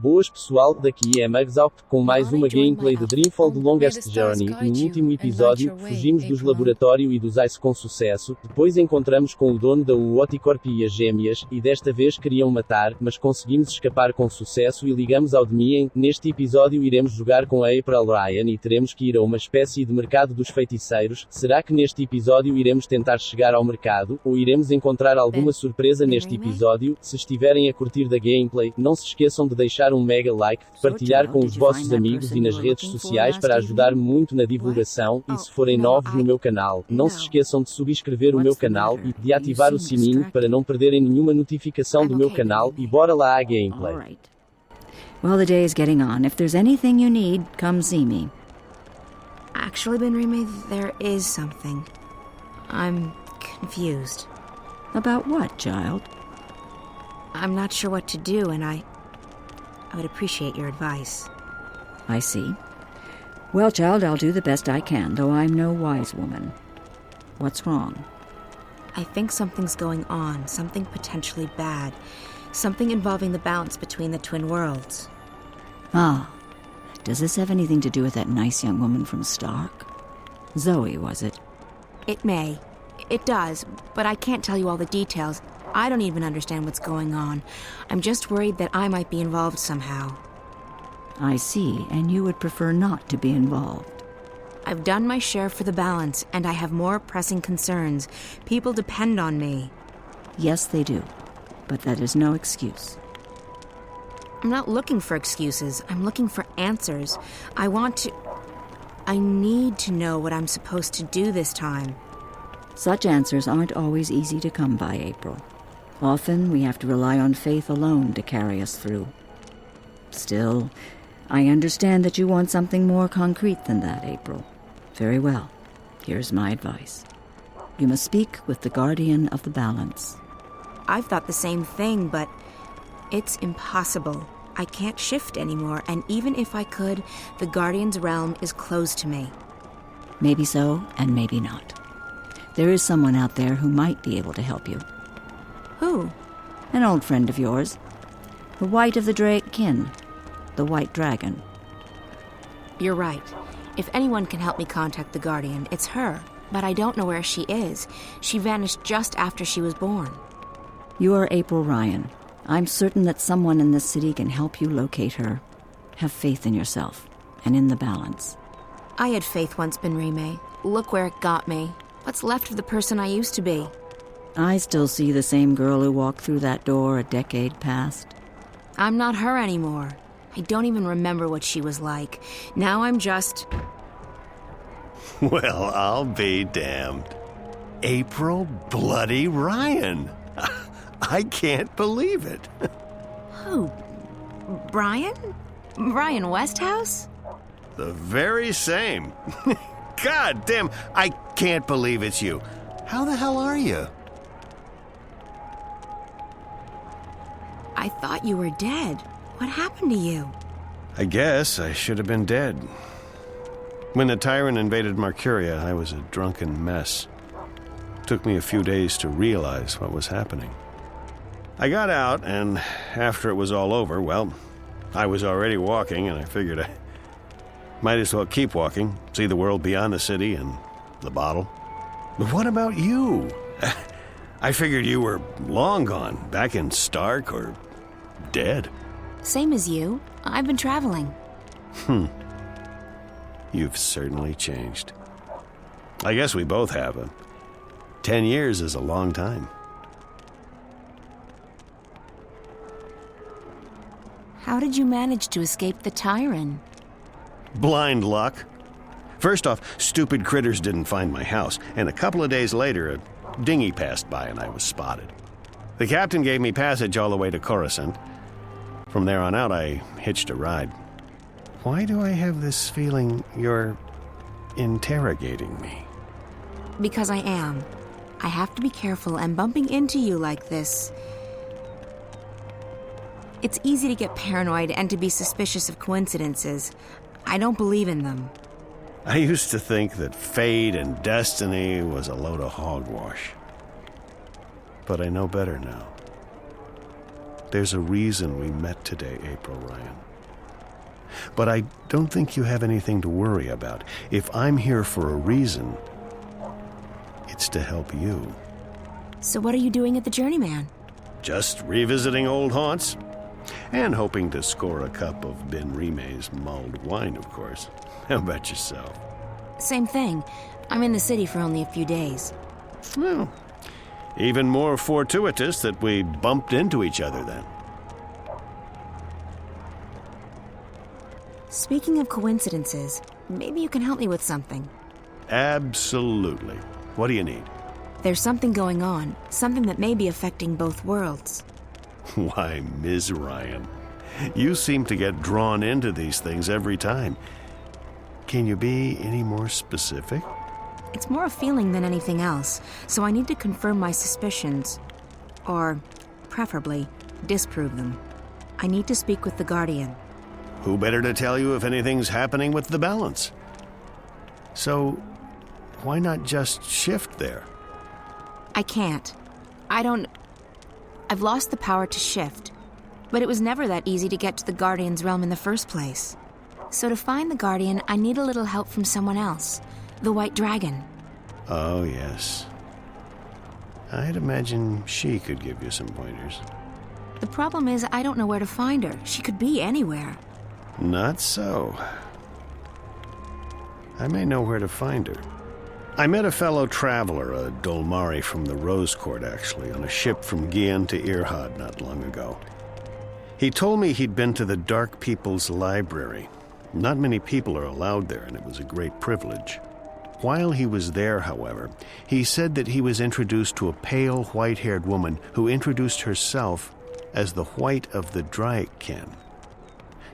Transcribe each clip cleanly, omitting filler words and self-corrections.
Boas pessoal, daqui é Magzao, com mais uma gameplay de Dreamfall The Longest Journey. No último episódio, fugimos dos laboratórios e dos ICE com sucesso, depois encontramos com o dono da Uoticorp e as gêmeas, e desta vez queriam matar, mas conseguimos escapar com sucesso e ligamos ao Demien. Neste episódio iremos jogar com a April Ryan e teremos que ir a uma espécie de mercado dos feiticeiros. Será que neste episódio iremos tentar chegar ao mercado, ou iremos encontrar alguma surpresa neste episódio? Se estiverem a curtir da gameplay, não se esqueçam de deixar um mega like, partilhar com os vossos amigos e nas redes sociais para ajudar muito na divulgação, e se forem novos no meu canal, não se esqueçam de subscrever o meu canal e de ativar o sininho para não perderem nenhuma notificação do meu canal, e bora lá à gameplay. Well, the day is getting on. If there's anything you need, come see me. Actually, Benrime, there is something. I'm confused. About what, child? I'm not sure what to do, and I would appreciate your advice. I see. Well, child, I'll do the best I can, though I'm no wise woman. What's wrong? I think something's going on, something potentially bad. Something involving the balance between the twin worlds. Ah, does this have anything to do with that nice young woman from Stark? Zoe, was it? It may. It does, but I can't tell you all the details. I don't even understand what's going on. I'm just worried that I might be involved somehow. I see, and you would prefer not to be involved. I've done my share for the balance, and I have more pressing concerns. People depend on me. Yes, they do, but that is no excuse. I'm not looking for excuses. I'm looking for answers. I need to know what I'm supposed to do this time. Such answers aren't always easy to come by, April. Often we have to rely on faith alone to carry us through. Still, I understand that you want something more concrete than that, April. Very well. Here's my advice. You must speak with the guardian of the balance. I've thought the same thing, but it's impossible. I can't shift anymore, and even if I could, the guardian's realm is closed to me. Maybe so, and maybe not. There is someone out there who might be able to help you. Who? An old friend of yours. The White of the Kin. The White Dragon. You're right. If anyone can help me contact the Guardian, it's her. But I don't know where she is. She vanished just after she was born. You are April Ryan. I'm certain that someone in this city can help you locate her. Have faith in yourself, and in the balance. I had faith once, Benrime. Look where it got me. What's left of the person I used to be? I still see the same girl who walked through that door a decade past. I'm not her anymore. I don't even remember what she was like. Now I'm just... Well, I'll be damned. April bloody Ryan. I can't believe it. Who? Brian? Brian Westhouse? The very same. God damn, I can't believe it's you. How the hell are you? I thought you were dead. What happened to you? I guess I should have been dead. When the tyrant invaded Mercuria, I was a drunken mess. Took me a few days to realize what was happening. I got out, and after it was all over, well, I was already walking, and I figured I might as well keep walking, see the world beyond the city and the bottle. But what about you? I figured you were long gone, back in Stark or dead. Same as you. I've been traveling. You've certainly changed. I guess we both have. 10 years is a long time. How did you manage to escape the tyrant? Blind luck. First off, stupid critters didn't find my house, and a couple of days later, a dinghy passed by and I was spotted. The captain gave me passage all the way to Coruscant. From there on out, I hitched a ride. Why do I have this feeling you're interrogating me? Because I am. I have to be careful, and bumping into you like this... It's easy to get paranoid and to be suspicious of coincidences. I don't believe in them. I used to think that fate and destiny was a load of hogwash. But I know better now. There's a reason we met today, April Ryan. But I don't think you have anything to worry about. If I'm here for a reason, it's to help you. So what are you doing at the Journeyman? Just revisiting old haunts. And hoping to score a cup of Ben Rime's mulled wine, of course. How about yourself? Same thing. I'm in the city for only a few days. Well, even more fortuitous that we bumped into each other then. Speaking of coincidences, maybe you can help me with something. Absolutely. What do you need? There's something going on, something that may be affecting both worlds. Why, Ms. Ryan, you seem to get drawn into these things every time. Can you be any more specific? It's more a feeling than anything else, so I need to confirm my suspicions. Or, preferably, disprove them. I need to speak with the Guardian. Who better to tell you if anything's happening with the balance? So, why not just shift there? I can't. I've lost the power to shift. But it was never that easy to get to the Guardian's realm in the first place. So to find the Guardian, I need a little help from someone else. The White Dragon. Oh, yes. I'd imagine she could give you some pointers. The problem is I don't know where to find her. She could be anywhere. Not so. I may know where to find her. I met a fellow traveler, a Dolmari from the Rose Court, actually, on a ship from Gien to Irhad not long ago. He told me he'd been to the Dark People's Library. Not many people are allowed there, and it was a great privilege. While he was there, however, he said that he was introduced to a pale, white-haired woman who introduced herself as the White of the Dryken.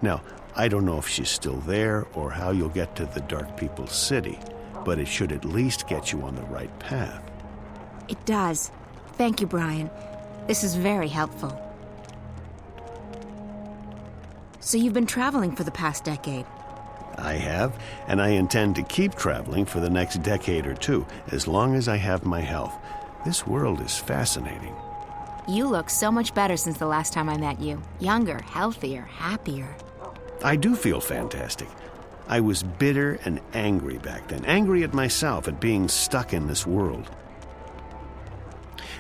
Now, I don't know if she's still there or how you'll get to the Dark People's City, but it should at least get you on the right path. It does. Thank you, Brian. This is very helpful. So you've been traveling for the past decade? I have, and I intend to keep traveling for the next decade or two, as long as I have my health. This world is fascinating. You look so much better since the last time I met you. Younger, healthier, happier. I do feel fantastic. I was bitter and angry back then, angry at myself at being stuck in this world.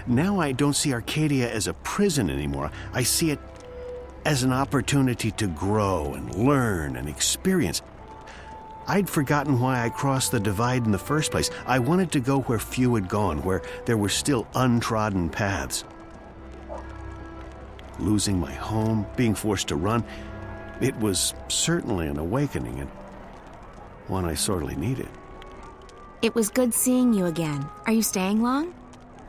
Now I don't see Arcadia as a prison anymore. I see it as an opportunity to grow and learn and experience. I'd forgotten why I crossed the divide in the first place. I wanted to go where few had gone, where there were still untrodden paths. Losing my home, being forced to run, it was certainly an awakening, and one I sorely needed. It was good seeing you again. Are you staying long?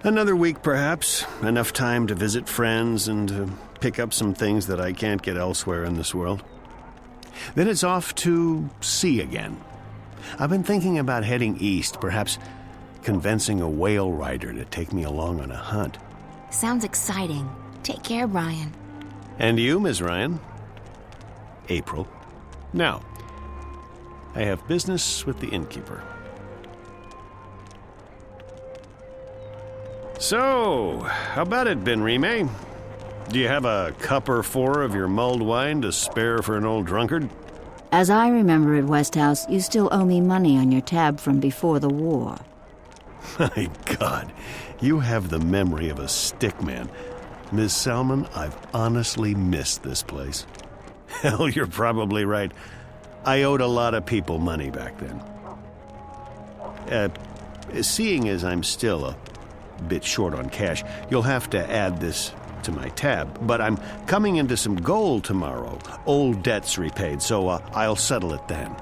Another week, perhaps. Enough time to visit friends and to pick up some things that I can't get elsewhere in this world. Then it's off to sea again. I've been thinking about heading east, perhaps convincing a whale rider to take me along on a hunt. Sounds exciting. Take care, Brian. And you, Ms. Ryan? April. Now, I have business with the innkeeper. So, how about it, Ben Rime? Do you have a cup or four of your mulled wine to spare for an old drunkard? As I remember at Westhouse, you still owe me money on your tab from before the war. My God, you have the memory of a stickman. Ms. Salmon, I've honestly missed this place. Hell, you're probably right. I owed a lot of people money back then. Seeing as I'm still a bit short on cash, you'll have to add this to my tab. But I'm coming into some gold tomorrow. Old debts repaid, so I'll settle it then.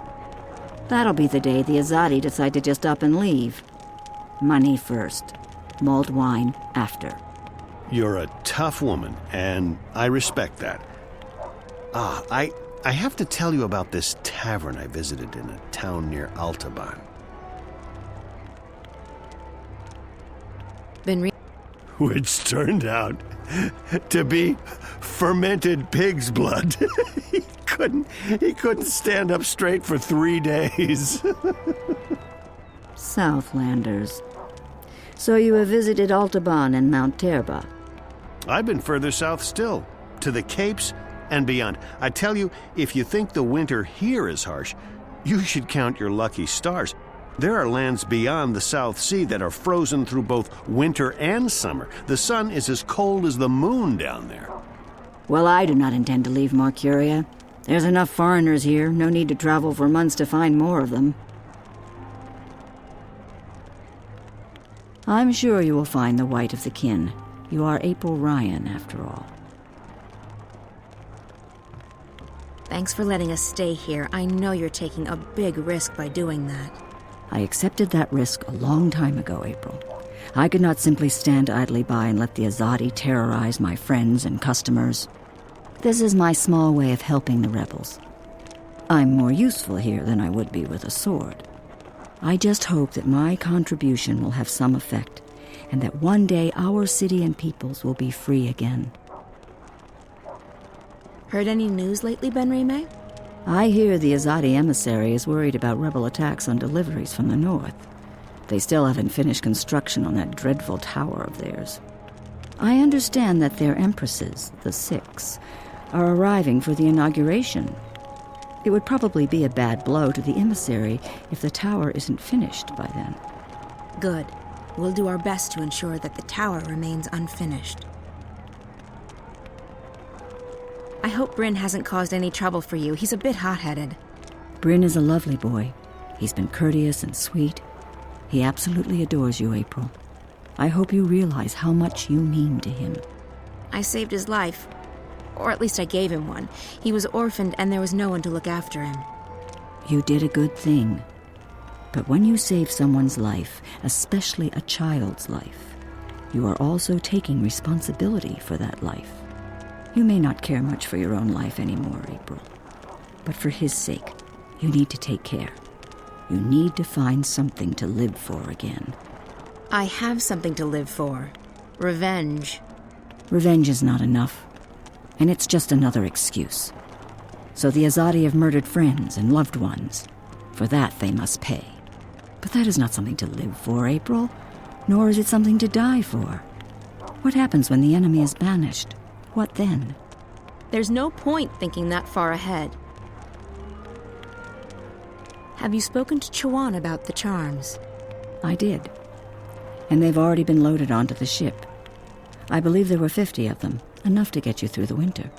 That'll be the day the Azadi decide to just up and leave. Money first. Mulled wine after. You're a tough woman, and I respect that. I have to tell you about this tavern I visited in a town near Altaban. Which turned out to be fermented pig's blood. He couldn't stand up straight for 3 days. Southlanders. So you have visited Altaban and Mount Terba. I've been further south still, to the Capes and beyond. I tell you, if you think the winter here is harsh, you should count your lucky stars. There are lands beyond the South Sea that are frozen through both winter and summer. The sun is as cold as the moon down there. Well, I do not intend to leave Marcuria. There's enough foreigners here, no need to travel for months to find more of them. I'm sure you will find the white of the kin. You are April Ryan, after all. Thanks for letting us stay here. I know you're taking a big risk by doing that. I accepted that risk a long time ago, April. I could not simply stand idly by and let the Azadi terrorize my friends and customers. This is my small way of helping the rebels. I'm more useful here than I would be with a sword. I just hope that my contribution will have some effect, and that one day our city and peoples will be free again. Heard any news lately, Benrime? I hear the Azadi emissary is worried about rebel attacks on deliveries from the north. They still haven't finished construction on that dreadful tower of theirs. I understand that their empresses, the Six, are arriving for the inauguration. It would probably be a bad blow to the emissary if the tower isn't finished by then. Good. We'll do our best to ensure that the tower remains unfinished. I hope Bryn hasn't caused any trouble for you. He's a bit hot-headed. Bryn is a lovely boy. He's been courteous and sweet. He absolutely adores you, April. I hope you realize how much you mean to him. I saved his life. Or at least I gave him one. He was orphaned and there was no one to look after him. You did a good thing. But when you save someone's life, especially a child's life, you are also taking responsibility for that life. You may not care much for your own life anymore, April. But for his sake, you need to take care. You need to find something to live for again. I have something to live for. Revenge. Revenge is not enough. And it's just another excuse. So the Azadi have murdered friends and loved ones. For that, they must pay. But that is not something to live for, April. Nor is it something to die for. What happens when the enemy is banished? What then? There's no point thinking that far ahead. Have you spoken to Chuan about the charms? I did. And they've already been loaded onto the ship. I believe there were 50 of them, enough to get you through the winter.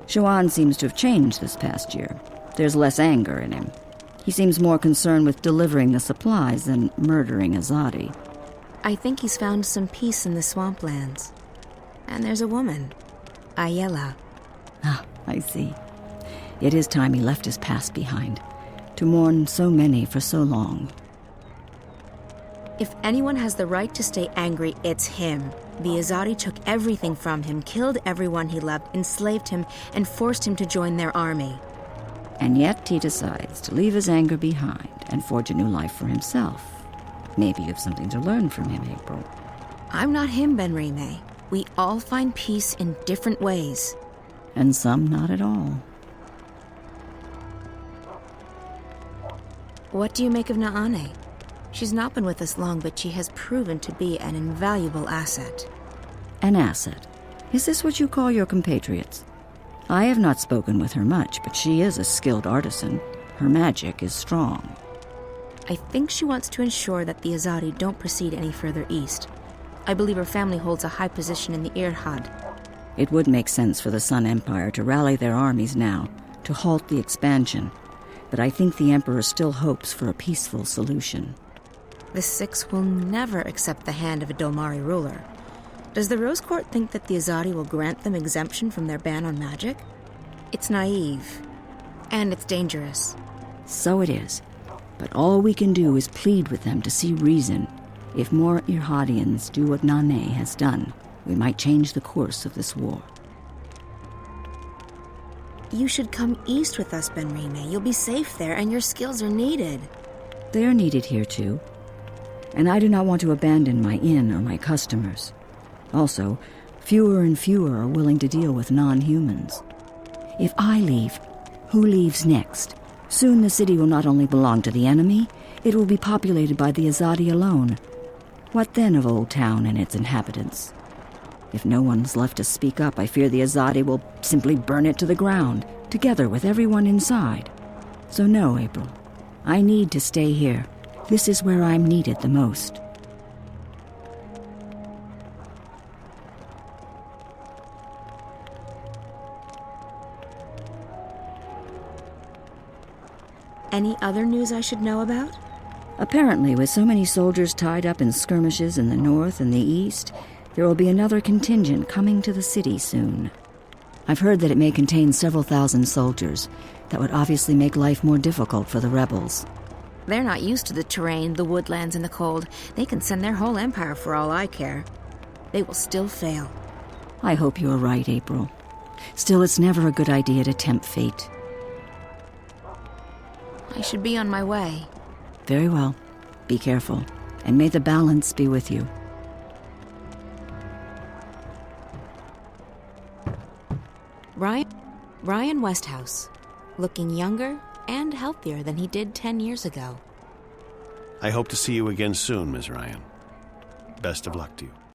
Chuan seems to have changed this past year. There's less anger in him. He seems more concerned with delivering the supplies than murdering Azadi. I think he's found some peace in the swamplands. And there's a woman, Ayala. Ah, I see. It is time he left his past behind, to mourn so many for so long. If anyone has the right to stay angry, it's him. The Azadi took everything from him, killed everyone he loved, enslaved him, and forced him to join their army. And yet he decides to leave his anger behind and forge a new life for himself. Maybe you have something to learn from him, April. I'm not him, Benrime. We all find peace in different ways. And some not at all. What do you make of Naane? She's not been with us long, but she has proven to be an invaluable asset. An asset? Is this what you call your compatriots? I have not spoken with her much, but she is a skilled artisan. Her magic is strong. I think she wants to ensure that the Azadi don't proceed any further east. I believe her family holds a high position in the Irhad. It would make sense for the Sun Empire to rally their armies now, to halt the expansion. But I think the Emperor still hopes for a peaceful solution. The Six will never accept the hand of a Dolmari ruler. Does the Rose Court think that the Azadi will grant them exemption from their ban on magic? It's naive. And it's dangerous. So it is. But all we can do is plead with them to see reason. If more Irhadians do what Naane has done, we might change the course of this war. You should come east with us, Benrime. You'll be safe there, and your skills are needed. They are needed here, too. And I do not want to abandon my inn or my customers. Also, fewer and fewer are willing to deal with non-humans. If I leave, who leaves next? Soon the city will not only belong to the enemy, it will be populated by the Azadi alone. What then of Old Town and its inhabitants? If no one's left to speak up, I fear the Azadi will simply burn it to the ground, together with everyone inside. So no, April. I need to stay here. This is where I'm needed the most. Any other news I should know about? Apparently, with so many soldiers tied up in skirmishes in the north and the east, there will be another contingent coming to the city soon. I've heard that it may contain several thousand soldiers. That would obviously make life more difficult for the rebels. They're not used to the terrain, the woodlands, and the cold. They can send their whole empire for all I care. They will still fail. I hope you're right, April. Still, it's never a good idea to tempt fate. I should be on my way. Very well. Be careful, and may the balance be with you. Ryan Westhouse, looking younger and healthier than he did 10 years ago. I hope to see you again soon, Ms. Ryan. Best of luck to you.